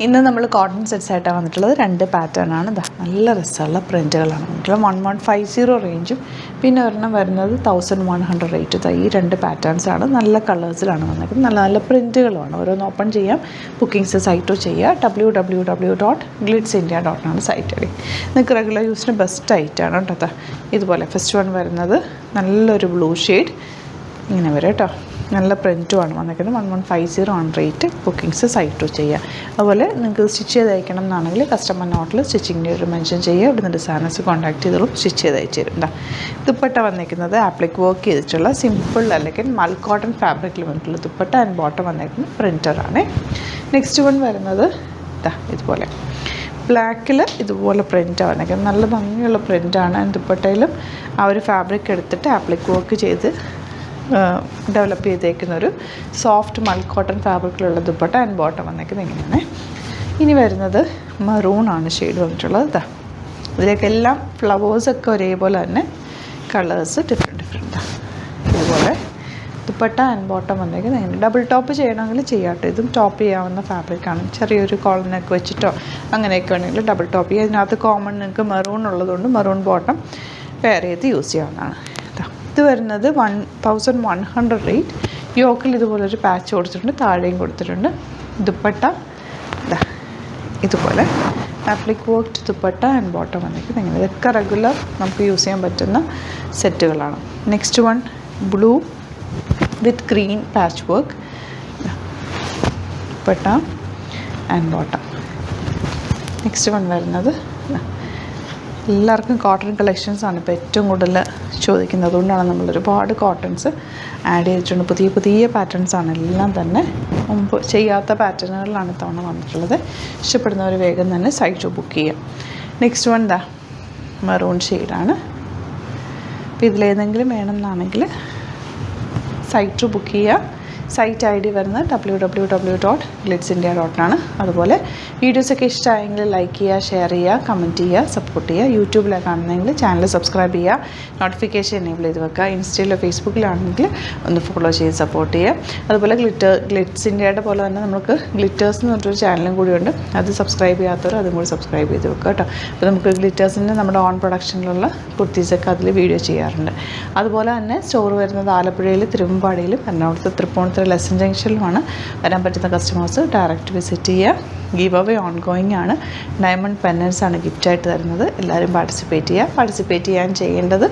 ഇന്ന് നമ്മൾ cotton sets ആയിട്ടാണ് വന്നിട്ടുള്ളത്. 2 പാറ്റേൺ ആണ്. നല്ല രസമുള്ള പ്രിൻറ്റുകളാണ് വന്നിട്ടുള്ളത്. 1150 റേഞ്ചും പിന്നെ ഒരെണ്ണം വരുന്നത് 1100 റേറ്റ്. ഈ 2 പാറ്റേൺസ് ആണ്. നല്ല കളേഴ്സിലാണ് വന്നിരിക്കുന്നത്. നല്ല നല്ല പ്രിൻറ്റുകളുമാണ്. ഓരോന്ന് ഓപ്പൺ ചെയ്യാം. ബുക്കിംഗ്സ് സൈറ്റോ ചെയ്യുക. www.glitzindia.com ആണ് സൈറ്റ് ഐ ഡി. നിങ്ങൾക്ക് റെഗുലർ യൂസിന് ബെസ്റ്റ് ആയിട്ടാണ് കേട്ടോ. ഇതുപോലെ ഫസ്റ്റ് വൺ വരുന്നത് നല്ലൊരു ബ്ലൂ ഷെയ്ഡ് ഇങ്ങനെ വരും കേട്ടോ. നല്ല പ്രിൻറ്റുമാണ് വന്നിരിക്കുന്നത്. 1150 ആണ് റേറ്റ്. ബുക്കിംഗ്സ് സൈറ്റോ ചെയ്യുക. അതുപോലെ നിങ്ങൾക്ക് സ്റ്റിച്ച് ചെയ്ത് അയക്കണം എന്നാണെങ്കിൽ കസ്റ്റമർ നോട്ടിൽ സ്റ്റിച്ചിങ്ങിൻ്റെ ഒരു മെൻഷൻ ചെയ്യുക. ഇവിടുന്ന് ഡിസൈനേഴ്സ് കോൺടാക്ട് ചെയ്തോളും, സ്റ്റിച്ച് ചെയ്ത് അയച്ചു തരും. ദുപ്പട്ട വന്നിരിക്കുന്നത് ആപ്ലിക് വർക്ക് ചെയ്തിട്ടുള്ള സിമ്പിൾ അല്ലെങ്കിൽ മൽ കോട്ടൺ ഫാബ്രിക്കിൽ വന്നിട്ടുള്ള ദുപ്പട്ട ആൻഡ് ബോട്ടം വന്നിരിക്കുന്നത് പ്രിൻറ്ററാണ്. നെക്സ്റ്റ് വൺ വരുന്നത് ഇതുപോലെ ബ്ലാക്കിൽ ഇതുപോലെ പ്രിൻറ്റാണ് വന്നിരിക്കുന്നത്. നല്ല ഭംഗിയുള്ള പ്രിൻറ്റാണ്. ദുപ്പട്ടയിലും ആ ഒരു ഫാബ്രിക് എടുത്തിട്ട് ആപ്ലിക് വർക്ക് ചെയ്ത് ഡെവലപ്പ് ചെയ്തേക്കുന്ന ഒരു സോഫ്റ്റ് മൽ കോട്ടൺ ഫാബ്രിക്കിലുള്ള ദുപ്പട്ട ആൻഡ് ബോട്ടം വന്നേക്കുന്നത് ഇങ്ങനെയാണ്. ഇനി വരുന്നത് മറൂണാണ് ഷെയ്ഡ് വന്നിട്ടുള്ളത്. ഇതിലേക്കെല്ലാം ഫ്ലവേഴ്സൊക്കെ ഒരേപോലെ തന്നെ കളേഴ്സ് ഡിഫറെൻറ്റാണ്. ഇതുപോലെ ദുപ്പട്ട ആൻഡ് ബോട്ടം വന്നേക്കുന്നത് ഇങ്ങനെ. ഡബിൾ ടോപ്പ് ചെയ്യണമെങ്കിൽ ചെയ്യാട്ടോ. ഇതും ടോപ്പ് ചെയ്യാവുന്ന ഫാബ്രിക്കാണ്. ചെറിയൊരു കോളനൊക്കെ വെച്ചിട്ടോ അങ്ങനെയൊക്കെ വേണമെങ്കിൽ ഡബിൾ ടോപ്പ് ചെയ്യുക. ഇതിനകത്ത് കോമൺ നിങ്ങൾക്ക് മെറൂൺ ഉള്ളതുകൊണ്ട് മെറൂൺ ബോട്ടം പെയർ ചെയ്ത് യൂസ് ചെയ്യാവുന്നതാണ്. ഇത് വരുന്നത് 1100 റേറ്റ്. യോക്കിൽ ഇതുപോലൊരു പാച്ച് കൊടുത്തിട്ടുണ്ട്, താഴെയും കൊടുത്തിട്ടുണ്ട്. ദുപ്പട്ട ഇതുപോലെ applique worked dupatta and bottom വന്നിരിക്കുന്നത് ഇങ്ങനെ. ഇതൊക്കെ റെഗുലർ നമുക്ക് യൂസ് ചെയ്യാൻ പറ്റുന്ന സെറ്റുകളാണ്. Next one blue with green patch work dupatta and bottom. Next one വരുന്നത് എല്ലാവർക്കും കോട്ടൺ കളക്ഷൻസാണ് ഇപ്പോൾ ഏറ്റവും കൂടുതൽ ചോദിക്കുന്നത്. അതുകൊണ്ടാണ് നമ്മൾ ഒരുപാട് കോട്ടൺസ് ആഡ് ചെയ്തിട്ടുണ്ട്. പുതിയ പുതിയ പാറ്റേൺസാണ് എല്ലാം തന്നെ. മുമ്പ് ചെയ്യാത്ത പാറ്റേണുകളിലാണ് തവണ വന്നിട്ടുള്ളത്. ഇഷ്ടപ്പെടുന്നവർ വേഗം തന്നെ സൈറ്റ് ബുക്ക് ചെയ്യാം. നെക്സ്റ്റ് വൺ മെറൂൺ ഷെയ്ഡാണ്. അപ്പോൾ ഇതിലേതെങ്കിലും വേണമെന്നാണെങ്കിൽ സൈറ്റ് ബുക്ക് ചെയ്യുക. സൈറ്റ് ഐ ഡി വരുന്നത് www.glitzindia.com ആണ്. അതുപോലെ വീഡിയോസൊക്കെ ഇഷ്ടമായെങ്കിൽ ലൈക്ക് ചെയ്യുക, ഷെയർ ചെയ്യുക, കമൻറ്റ് ചെയ്യുക, സപ്പോർട്ട് ചെയ്യുക. യൂട്യൂബിലാണ് കാണുന്നതെങ്കിൽ ചാനൽ സബ്സ്ക്രൈബ് ചെയ്യുക, നോട്ടിഫിക്കേഷൻ എനേബിൾ ചെയ്ത് വെക്കുക. ഇൻസ്റ്റയിലോ ഫേസ്ബുക്കിലാണെങ്കിൽ ഒന്ന് ഫോളോ ചെയ്ത് സപ്പോർട്ട് ചെയ്യുക. അതുപോലെ ഗ്ലിറ്റ്സ് ഇന്ത്യയുടെ പോലെ തന്നെ നമുക്ക് ഗ്ലിറ്റേഴ്സ് എന്ന് പറഞ്ഞൊരു ചാനലും കൂടിയുണ്ട്. അത് സബ്സ്ക്രൈബ് ചെയ്യാത്തവർ അതും കൂടി സബ്സ്ക്രൈബ് ചെയ്ത് വെക്കുക കേട്ടോ. അപ്പോൾ നമുക്ക് ഗ്ലിറ്റേഴ്സിൻ്റെ നമ്മുടെ ഓൺ പ്രൊഡക്ഷനിലുള്ള കുർത്തീസൊക്കെ അതിൽ വീഡിയോ ചെയ്യാറുണ്ട്. അതുപോലെ തന്നെ സ്റ്റോർ വരുന്നത് ആലപ്പുഴയിൽ, തിരുവമ്പാടിയിലും, എറണാകുളത്ത് തൃപ്പൂണിത്തുറ ലെസൺ ജംഗ്ഷനിലുമാണ്. വരാൻ പറ്റുന്ന കസ്റ്റമേഴ്സ് ഡയറക്റ്റ് വിസിറ്റ് ചെയ്യുക. ഗീവ് അവേ ഓൺഗോയിങ് ആണ്. ഡയമണ്ട് പെന്നൻസാണ് ഗിഫ്റ്റായിട്ട് തരുന്നത്. എല്ലാവരും പാർട്ടിസിപ്പേറ്റ് ചെയ്യുക. പാർട്ടിസിപ്പേറ്റ് ചെയ്യേണ്ടത്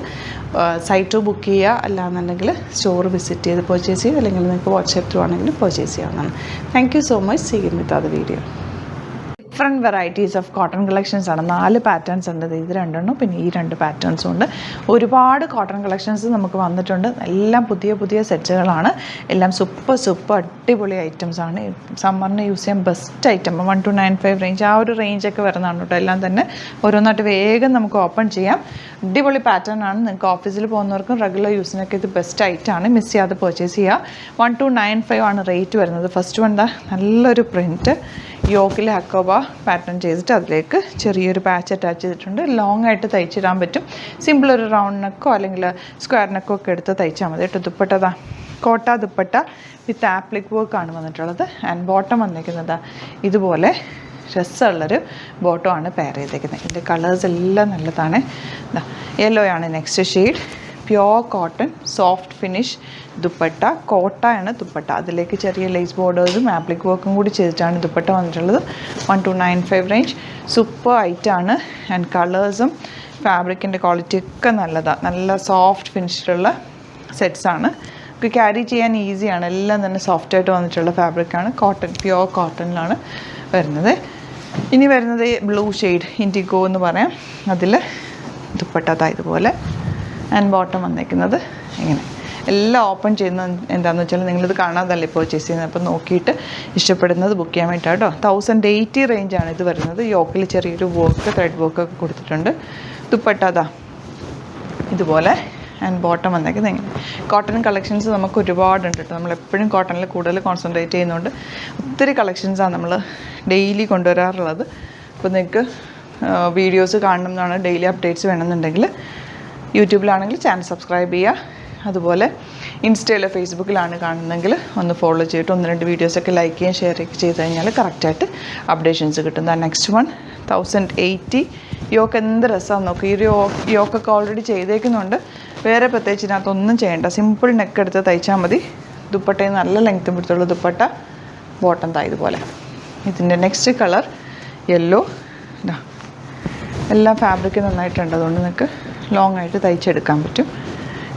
സൈറ്റ് ബുക്ക് ചെയ്യുക, അല്ലാന്നുണ്ടെങ്കിൽ സ്റ്റോർ വിസിറ്റ് ചെയ്ത് പർച്ചേസ് ചെയ്യുക, അല്ലെങ്കിൽ നിങ്ങൾക്ക് വാട്സാപ്പ് ത്രൂ ആണെങ്കിലും പർച്ചേസ് ചെയ്യാവുന്നതാണ്. Thank you so much. See you with other video. Different varieties of cotton collections ആണ്. 4 പാറ്റേൺസ് ഉണ്ട്. ഇത് 2 പിന്നെ ഈ 2 പാറ്റേൺസും ഉണ്ട്. ഒരുപാട് കോട്ടൺ കളക്ഷൻസ് നമുക്ക് വന്നിട്ടുണ്ട്. എല്ലാം പുതിയ പുതിയ സെറ്റുകളാണ്. എല്ലാം സൂപ്പർ അടിപൊളി ഐറ്റംസ് ആണ്. സമ്മറിന് യൂസ് ചെയ്യാൻ ബെസ്റ്റ് ഐറ്റം. 1295 റേഞ്ച് ആ ഒരു റേഞ്ചൊക്കെ വരുന്നതാണ് കേട്ടോ. എല്ലാം തന്നെ ഓരോന്നായിട്ട് വേഗം നമുക്ക് ഓപ്പൺ ചെയ്യാം. അടിപൊളി പാറ്റേൺ ആണ്. നിങ്ങൾക്ക് ഓഫീസിൽ പോകുന്നവർക്കും റെഗുലർ യൂസിനൊക്കെ ഇത് ബെസ്റ്റ് ആയിട്ടാണ്. മിസ് ചെയ്യാതെ പർച്ചേസ് ചെയ്യുക. 1295 ആണ് റേറ്റ് വരുന്നത്. ഫസ്റ്റ് വൺ നല്ലൊരു പ്രിൻറ്റ് യോക്കിൽ ഹക്കോബ പാറ്റേൺ ചെയ്തിട്ട് അതിലേക്ക് ചെറിയൊരു പാച്ച് അറ്റാച്ച് ചെയ്തിട്ടുണ്ട്. ലോങ് ആയിട്ട് തയ്ച്ചിടാൻ പറ്റും. സിമ്പിൾ ഒരു റൗണ്ട് നെക്കോ അല്ലെങ്കിൽ സ്ക്വയർ നെക്കോ ഒക്കെ എടുത്ത് തയ്ച്ചാൽ മതി കേട്ടോ. ദുപ്പട്ട കോട്ട ദുപ്പട്ട വിത്ത് ആപ്ലിക് വർക്കാണ് വന്നിട്ടുള്ളത്. ആൻഡ് ബോട്ടം വന്നിരിക്കുന്നത് ഇതുപോലെ രസമുള്ളൊരു ബോട്ടം ആണ് പെയർ ചെയ്തേക്കുന്നത്. ഇതിൻ്റെ കളേഴ്സ് എല്ലാം നല്ലതാണ്. യെല്ലോ ആണ് next shade. Pure cotton soft finish dupatta. കോട്ടയാണ് ദുപ്പട്ട. അതിലേക്ക് ചെറിയ ലേസ് ബോർഡേഴ്സും ആപ്ലിക് വർക്കും കൂടി ചെയ്തിട്ടാണ് ദുപ്പട്ട വന്നിട്ടുള്ളത്. 1295 റേഞ്ച്. സൂപ്പർ ഐറ്റാണ്. ആൻഡ് കളേഴ്സും ഫാബ്രിക്കിൻ്റെ ക്വാളിറ്റി ഒക്കെ നല്ലതാണ്. നല്ല സോഫ്റ്റ് ഫിനിഷിലുള്ള സെറ്റ്സാണ്. നമുക്ക് ക്യാരി ചെയ്യാൻ ഈസിയാണ്. എല്ലാം തന്നെ സോഫ്റ്റായിട്ട് വന്നിട്ടുള്ള ഫാബ്രിക്കാണ്. കോട്ടൺ പ്യോർ കോട്ടണിലാണ് വരുന്നത്. ഇനി വരുന്നത് ബ്ലൂ ഷെയ്ഡ് ഇൻഡിഗോ എന്ന് പറയാം. അതിൽ ദുപ്പട്ട ഇതുപോലെ ആൻഡ് ബോട്ടം വന്നേക്കുന്നത് ഇങ്ങനെ. എല്ലാം ഓപ്പൺ ചെയ്യുന്നത് എന്താണെന്ന് വെച്ചാൽ നിങ്ങളിത് കാണാതല്ലേ പർച്ചേസ് ചെയ്യുന്നത്. അപ്പോൾ നോക്കിയിട്ട് ഇഷ്ടപ്പെടുന്നത് ബുക്ക് ചെയ്യാൻ വേണ്ടിയിട്ടാണ് കേട്ടോ. 1080 റേഞ്ചാണ് ഇത് വരുന്നത്. യോക്കിൽ ചെറിയൊരു വർക്ക് ത്രെഡ് വർക്കൊക്കെ കൊടുത്തിട്ടുണ്ട്. ദുപ്പട്ട ഇതുപോലെ ആൻഡ് ബോട്ടം വന്നേക്കുന്നത് എങ്ങനെ. കോട്ടൺ കളക്ഷൻസ് നമുക്ക് ഒരുപാടുണ്ട് കേട്ടോ. നമ്മളെപ്പോഴും കോട്ടണിൽ കൂടുതൽ കോൺസെൻട്രേറ്റ് ചെയ്യുന്നുണ്ട്. ഒത്തിരി കളക്ഷൻസാണ് നമ്മൾ ഡെയിലി കൊണ്ടുവരാറുള്ളത്. അപ്പോൾ നിങ്ങൾക്ക് വീഡിയോസ് കാണണം എന്നാണ്, ഡെയിലി അപ്ഡേറ്റ്സ് വേണമെന്നുണ്ടെങ്കിൽ യൂട്യൂബിലാണെങ്കിൽ ചാനൽ സബ്സ്ക്രൈബ് ചെയ്യുക. അതുപോലെ ഇൻസ്റ്റയിലോ ഫേസ്ബുക്കിലാണ് കാണുന്നതെങ്കിൽ ഒന്ന് ഫോളോ ചെയ്തിട്ട് 1-2 വീഡിയോസൊക്കെ ലൈക്ക് ചെയ്യുകയും ഷെയർ ചെയ്ത് കഴിഞ്ഞാൽ കറക്റ്റായിട്ട് അപ്ഡേഷൻസ് കിട്ടും. നെക്സ്റ്റ് വൺ 1080 യോക്ക് എന്ത് രസമാണെന്ന് നോക്കുക. ഈ ഒരു യോക്കൊക്കെ ഓൾറെഡി ചെയ്തേക്കുന്നുണ്ട്. വേറെ പ്രത്യേകിച്ച് ഇതിനകത്തൊന്നും ചെയ്യേണ്ട. സിമ്പിൾ നെക്ക് എടുത്ത് തയ്ച്ചാൽ മതി. ദുപ്പട്ടയിൽ നല്ല ലെങ്ത്തും പിടുത്തുള്ള ദുപ്പട്ട, ബോട്ടം താ ഇതുപോലെ. ഇതിൻ്റെ നെക്സ്റ്റ് കളർ യെല്ലോ. എല്ലാം ഫാബ്രിക് നന്നായിട്ടുണ്ട്, അതുകൊണ്ട് നിങ്ങൾക്ക് ലോങ് ആയിട്ട് തയ്ച്ചെടുക്കാൻ പറ്റും.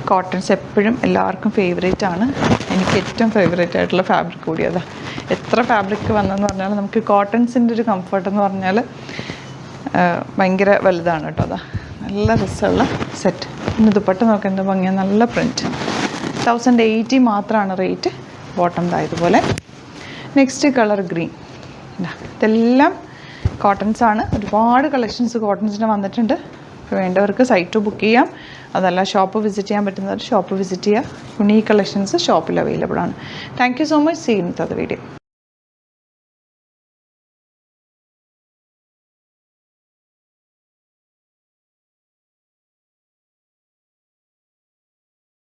കോട്ടൺസ് എപ്പോഴും എല്ലാവർക്കും ഫേവറേറ്റ് ആണ്. എനിക്ക് ഏറ്റവും ഫേവറേറ്റ് ആയിട്ടുള്ള ഫാബ്രിക് കൂടി അതാണ്. എത്ര ഫാബ്രിക് വന്നെന്ന് പറഞ്ഞാൽ നമുക്ക് കോട്ടൺസിൻ്റെ ഒരു കംഫർട്ട് എന്ന് പറഞ്ഞാൽ ഭയങ്കര വലുതാണ് കേട്ടോ. അതാ നല്ല രസമുള്ള സെറ്റ്. പിന്നെ ദുപ്പട്ട നോക്കാൻ എന്താ ഭംഗിയാണ്, നല്ല പ്രിൻറ്റ്. 1080 മാത്രമാണ് റേറ്റ്. ബോട്ടം ദാ ഇതുപോലെ. Next colour green. ഇതെല്ലാം കോട്ടൺസാണ്. ഒരുപാട് കളക്ഷൻസ് കോട്ടൺസിന് വന്നിട്ടുണ്ട്. അപ്പോൾ വേണ്ടവർക്ക് സൈറ്റ് ബുക്ക് ചെയ്യാം. അതല്ല ഷോപ്പ് വിസിറ്റ് ചെയ്യാൻ പറ്റുന്നവർ ഷോപ്പ് വിസിറ്റ് ചെയ്യുക. യുണീക്ക് കളക്ഷൻസ് ഷോപ്പിൽ അവൈലബിൾ ആണ്. Thank you so much. See in the video.